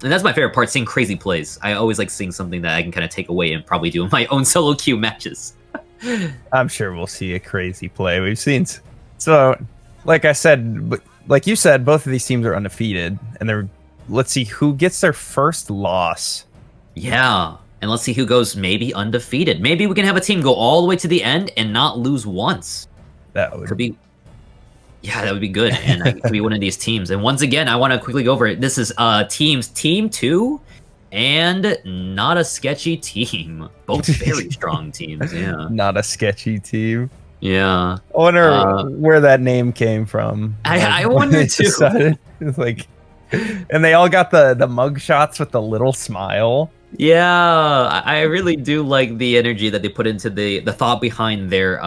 And that's my favorite part, seeing crazy plays. I always like seeing something that I can kind of take away and probably do in my own solo queue matches. I'm sure we'll see a crazy play. We've seen so, like I said, like you said, both of these teams are undefeated, and they're. Let's see who gets their first loss. Yeah, and let's see who goes maybe undefeated. Maybe we can have a team go all the way to the end and not lose once. That would be. Yeah, that would be good, and I could be one of these teams. And once again, I want to quickly go over it. This is teams Team 2 and Not a Sketchy Team. Both very strong teams, yeah. Not a Sketchy Team. Yeah. I wonder where that name came from. I wonder too. Like, and they all got the mug shots with the little smile. Yeah, I really do like the energy that they put into the thought behind their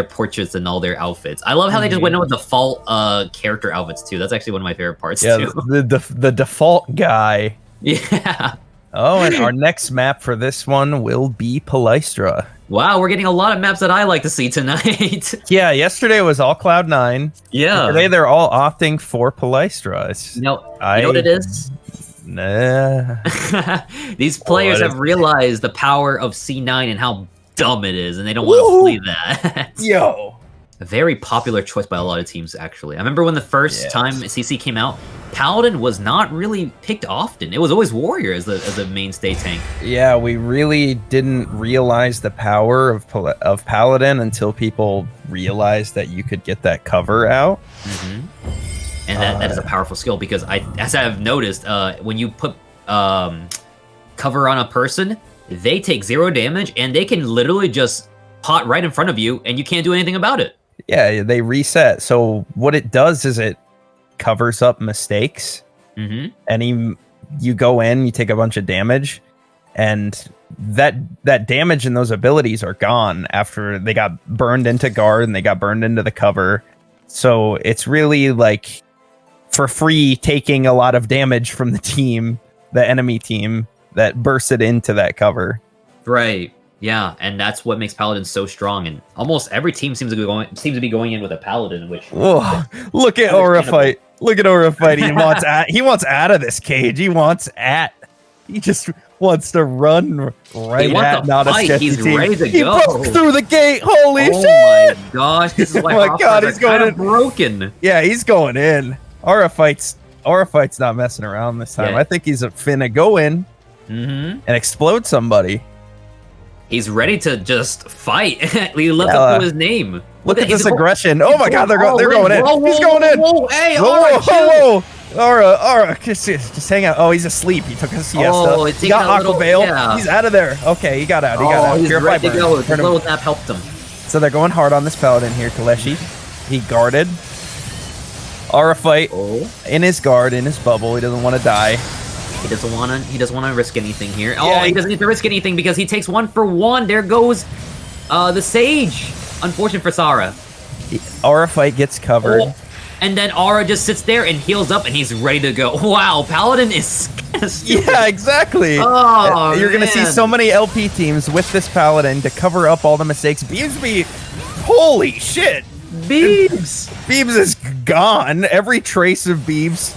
portraits and all their outfits. I love how they just went in with default character outfits too. That's actually one of my favorite parts too. The default guy. Yeah. Oh, and our next map for this one will be Palestra. Wow, we're getting a lot of maps that I like to see tonight. Yeah, yesterday was all Cloud9. Yeah. Today they're all opting for Palestra. You know what it is? Nah. These players have realized the power of C9 and how dumb it is, and they don't want to play that. Yo. A very popular choice by a lot of teams, actually. I remember when the first time CC came out, Paladin was not really picked often. It was always Warrior as the mainstay tank. Yeah, we really didn't realize the power of Paladin until people realized that you could get that cover out. And that is a powerful skill, because as I've noticed, when you put cover on a person, they take 0 damage, and they can literally just pot right in front of you, and you can't do anything about it. Yeah, they reset. So what it does is it covers up mistakes. And you go in, you take a bunch of damage, and that damage and those abilities are gone after they got burned into guard and they got burned into the cover. So it's really like for free taking a lot of damage from the enemy team that bursted into that cover. Right. Yeah, and that's what makes Paladin so strong. And almost every team seems to be going in with a Paladin, which. Oh, look at Aura fight! Look at Aura fight! He wants out of this cage. He just wants to run right at Not a Sketchy He's Team. ready to he go. broke through the gate. Holy shit! Oh my gosh! This is why oh my god, he's going in. Broken. Yeah, he's going in. Aura fight's not messing around this time. Yeah. I think he's finna go in and explode somebody. He's ready to just fight. He left up to his name. Look at this aggression. Oh my god, they're going in. He's going in. Whoa, hey, whoa. Aura, just hang out. Oh, he's asleep. He took a siesta. He got Aqua Veil. Yeah. He's out of there. Okay, he got out. He's ready to go. The little nap helped him. So they're going hard on this Paladin here, Kaleshi. He guarded. Aura fight in his guard, in his bubble. He doesn't want to die. He doesn't want to risk anything here. Yeah, he doesn't need to risk anything because he takes 1 for 1. There goes the Sage. Unfortunate for Sara. Aura fight gets covered. And then Aura just sits there and heals up, and he's ready to go. Wow, Paladin is yeah, exactly. Oh, you're going to see so many LP teams with this Paladin to cover up all the mistakes. Beebs holy shit. Beebs is gone. Every trace of Beebs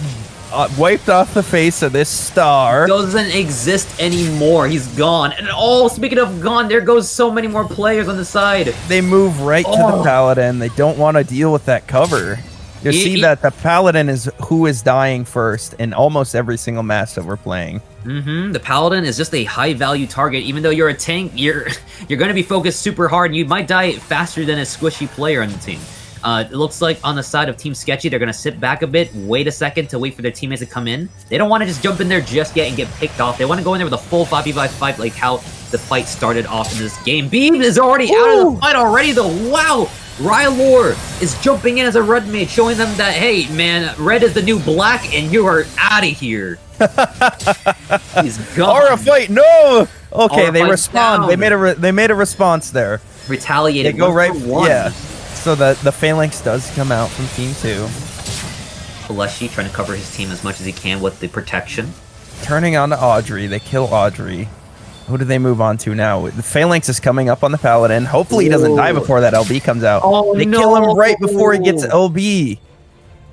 wiped off the face of this star. Doesn't exist anymore. He's gone. And speaking of gone, there goes so many more players on the side. They move right to the Paladin. They don't want to deal with that cover. You see that the Paladin is who is dying first in almost every single match that we're playing. The Paladin is just a high-value target. Even though you're a tank, you're going to be focused super hard, and you might die faster than a squishy player on the team. It looks like on the side of Team Sketchy, they're going to sit back a bit, wait a second to wait for their teammates to come in. They don't want to just jump in there just yet and get picked off. They want to go in there with a full 5v5 like how the fight started off in this game. Beam is already out of the fight already, though. Wow! Rylor is jumping in as a red mage, showing them that, hey, man, red is the new black, and you are out of here. He's gone. Aura fight, no! Okay, Aura they respond. down. They made a response there. Retaliated. They go right. Yeah. So the Phalanx does come out from Team 2. Kaleshi trying to cover his team as much as he can with the protection. Turning on to Audrey. They kill Audrey. Who do they move on to now? The Phalanx is coming up on the Paladin. Hopefully he doesn't die before that LB comes out. Oh, they kill him right before he gets LB.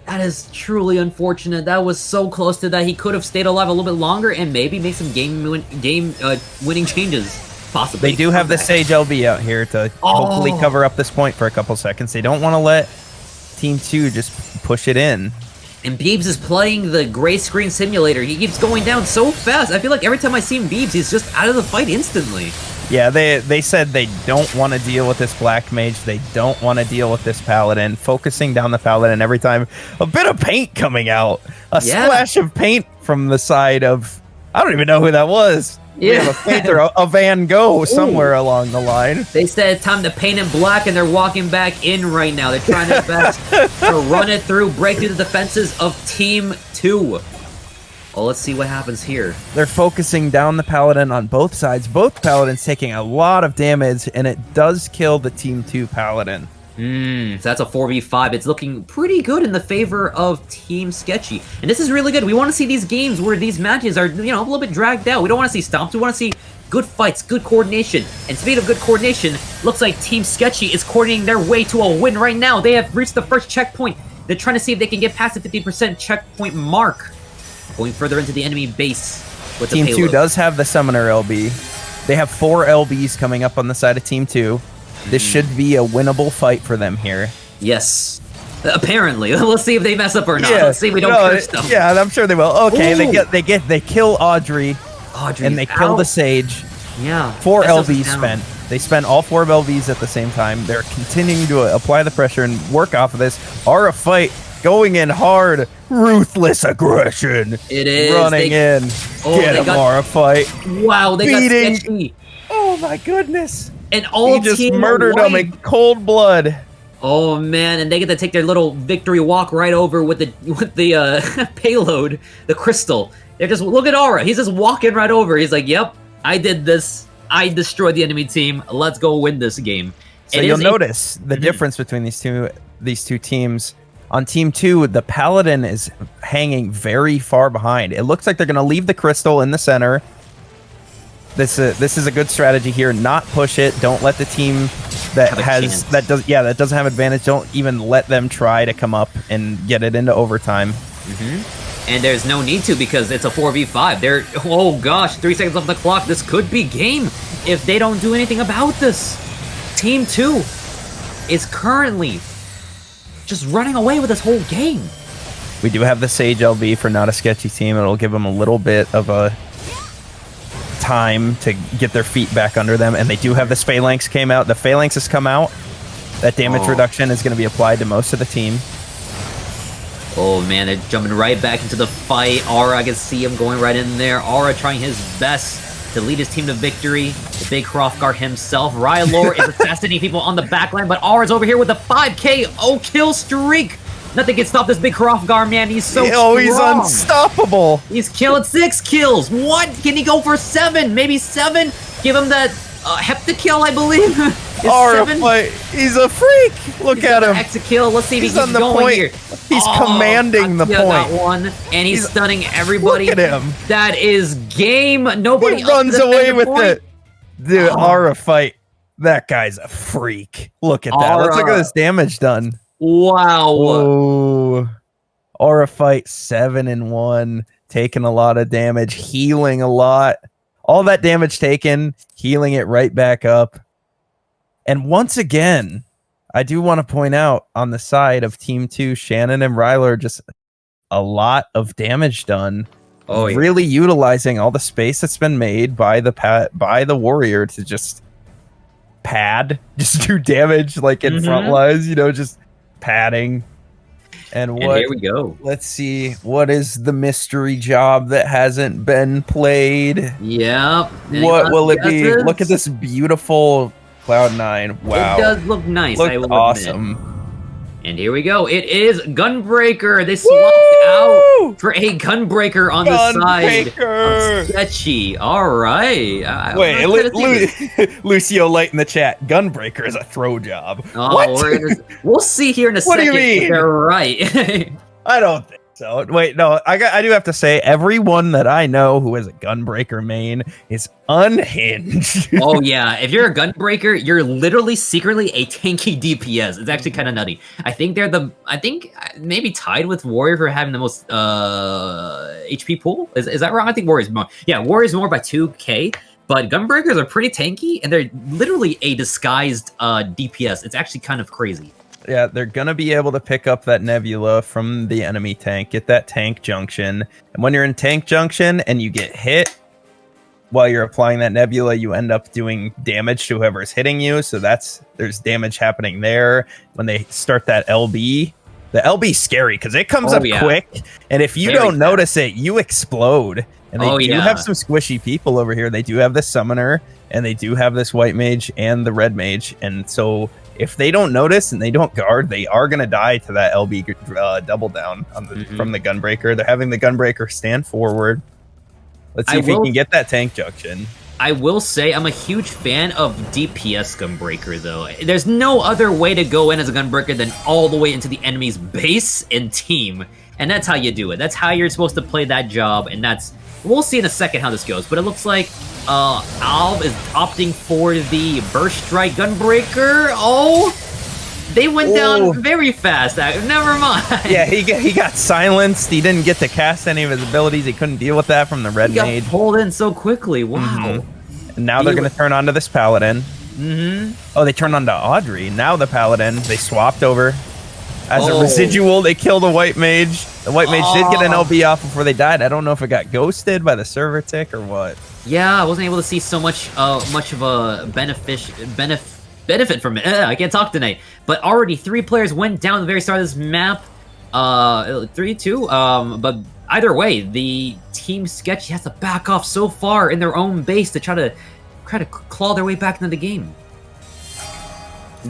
That is truly unfortunate. That was so close to that. He could have stayed alive a little bit longer and maybe make some winning changes. Possibly. They do have the Sage LB out here to hopefully cover up this point for a couple seconds. They don't want to let Team 2 just push it in. And Beebs is playing the gray screen simulator. He keeps going down so fast. I feel like every time I see Beebs, he's just out of the fight instantly. Yeah, they said they don't want to deal with this Black Mage. They don't want to deal with this Paladin. Focusing down the Paladin every time. A bit of paint coming out. A splash of paint from the side of... I don't even know who that was. Yeah. A painter, a Van Gogh somewhere along the line. They said it's time to paint in black, and they're walking back in right now. They're trying their best to run it through, break through the defenses of Team 2. Well, let's see what happens here. They're focusing down the Paladin on both sides. Both Paladins taking a lot of damage, and it does kill the Team 2 Paladin. So that's a 4v5. It's looking pretty good in the favor of Team Sketchy. And this is really good. We want to see these games where these matches are, you know, a little bit dragged out. We don't want to see stomps. We want to see good fights, good coordination. And speaking of good coordination, looks like Team Sketchy is coordinating their way to a win right now. They have reached the first checkpoint. They're trying to see if they can get past the 50% checkpoint mark. Going further into the enemy base with the payload. Team 2 does have the Summoner LB. They have 4 LBs coming up on the side of Team 2. This should be a winnable fight for them here. Yes. Apparently. Let's see if they mess up or not. Yeah, let's see if we don't curse them. Yeah, I'm sure they will. Okay, they kill Audrey. And they kill the Sage. Yeah. 4 LBs spent. They spent all 4 LBs at the same time. They're continuing to apply the pressure and work off of this. Aura fight going in hard. Ruthless aggression. It is. Running in. Get him, Aura fight. Wow, they got Sketchy. Oh my goodness. And all he just murdered them in cold blood. Oh man, and they get to take their little victory walk right over with the payload, the crystal. They're just, look at Aura. He's just walking right over. He's like, yep, I did this. I destroyed the enemy team. Let's go win this game. So you'll notice the difference between these two teams. On Team 2, the Paladin is hanging very far behind. It looks like they're going to leave the crystal in the center. This is a good strategy here. Not push it. Don't let the team that doesn't have advantage. Don't even let them try to come up and get it into overtime. And there's no need to because it's a 4v5. Oh gosh, 3 seconds off the clock. This could be game if they don't do anything about this. Team 2 is currently just running away with this whole game. We do have the Sage LB for not a Sketchy Team. It'll give them a little bit of a time to get their feet back under them, and they do have the Phalanx came out. The Phalanx has come out. That damage reduction is going to be applied to most of the team. Oh man, they're jumping right back into the fight. Aura, I can see him going right in there. Aura trying his best to lead his team to victory. The big Hrothgar himself. Rylor is assassinating people on the backline, but Aura's over here with a 5K kill streak. Nothing can stop this big Hrothgar, man. He's so strong. He's unstoppable. He's killing 6 kills. What? Can he go for 7? Maybe 7? Give him that heptakill, I believe. He's a freak. Look at him. Hexakill. Let's see if he's on the going point. Here. He's commanding the point. Got one, and he's stunning everybody. Look at him. That is game. Nobody runs away with it. Dude, Aura fight. That guy's a freak. Look at that. Let's look at this damage done. Wow. Whoa. Aura fight 7-1, taking a lot of damage, healing a lot. All that damage taken, healing it right back up. And once again, I do want to point out on the side of Team 2, Shannon and Rylor, just a lot of damage done. Oh, yeah. Really utilizing all the space that's been made by the warrior to just do damage like in front lines, just padding. And here we go. Let's see, what is the mystery job that hasn't been played? Yep. What will it be? Look at this beautiful Cloud9. Wow. It does look nice. I will awesome. Admit. And here we go. It is Gunbreaker. They swapped out for a Gunbreaker on the side of Sketchy. All right. Wait, Lucio Light in the chat. Gunbreaker is a throw job. Oh, we'll see here in a second. What do you mean? If they're right. I don't think. So wait, no, I do have to say, everyone that I know who is a Gunbreaker main is unhinged. Oh yeah, if you're a Gunbreaker, you're literally secretly a tanky DPS. It's actually kind of nutty. I think maybe tied with Warrior for having the most HP pool. Is that wrong? I think Warrior's more. Yeah, Warrior's more by 2k. But Gunbreakers are pretty tanky, and they're literally a disguised DPS. It's actually kind of crazy. Yeah, they're going to be able to pick up that Nebula from the enemy tank, get that tank junction. And when you're in tank junction and you get hit while you're applying that Nebula, you end up doing damage to whoever's hitting you. So there's damage happening there. When they start that LB, the LB's scary because it comes up quick. And if you don't notice it, you explode. And they do have some squishy people over here. They do have the Summoner, and they do have this White Mage and the Red Mage. And so if they don't notice and they don't guard, they are going to die to that LB double down on from the Gunbreaker. They're having the Gunbreaker stand forward. Let's see if he can get that tank junction. I will say I'm a huge fan of DPS Gunbreaker, though. There's no other way to go in as a Gunbreaker than all the way into the enemy's base and team. And that's how you do it. That's how you're supposed to play that job, and that's... We'll see in a second how this goes, but it looks like Alv is opting for the Burst Strike Gunbreaker. Oh, they went down very fast. Never mind. Yeah, he got silenced. He didn't get to cast any of his abilities. He couldn't deal with that from the Red Mage. He got pulled in so quickly. Wow. And now they're going to turn on to this Paladin. Oh, they turned on to Audrey. Now the Paladin, they swapped over. As a residual, they killed the White Mage. The White Mage did get an LB off before they died. I don't know if it got ghosted by the server tick or what. Yeah, I wasn't able to see so much of a benefit from it. I can't talk tonight. But already 3 players went down at the very start of this map. 3-2. But either way, the Team Sketchy has to back off so far in their own base to try to claw their way back into the game.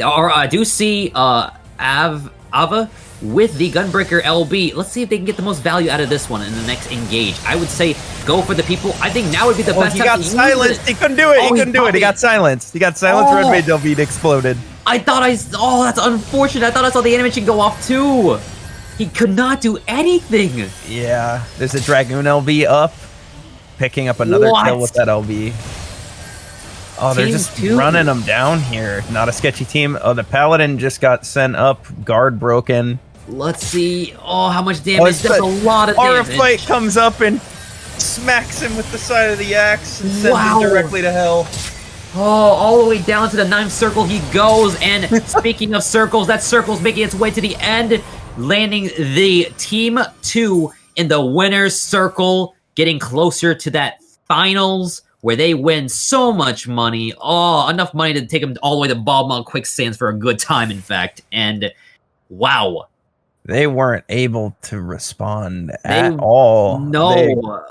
Or I do see Ava with the Gunbreaker LB. Let's see if they can get the most value out of this one in the next engage. I would say go for the people. I think now would be the best time to use it. He got silenced. He couldn't do it. He couldn't do it. He got silenced. He got silenced. Red Mage LB exploded. Oh, that's unfortunate. I thought I saw the animation go off too. He could not do anything. Yeah, there's a Dragoon LB up, picking up another kill with that LB. Oh, they're just running them down here. Not a sketchy team. Oh, the Paladin just got sent up. Guard broken. Let's see. Oh, how much damage. That's a lot of damage. Auraflight comes up and smacks him with the side of the axe and sends him directly to hell. Oh, all the way down to the 9th circle he goes. And speaking of circles, that circle's making its way to the end, landing the Team 2 in the winner's circle, getting closer to that finals, where they win so much money. Oh, enough money to take them all the way to Bobmont Quicksands for a good time, in fact. And wow. They weren't able to respond at all. No.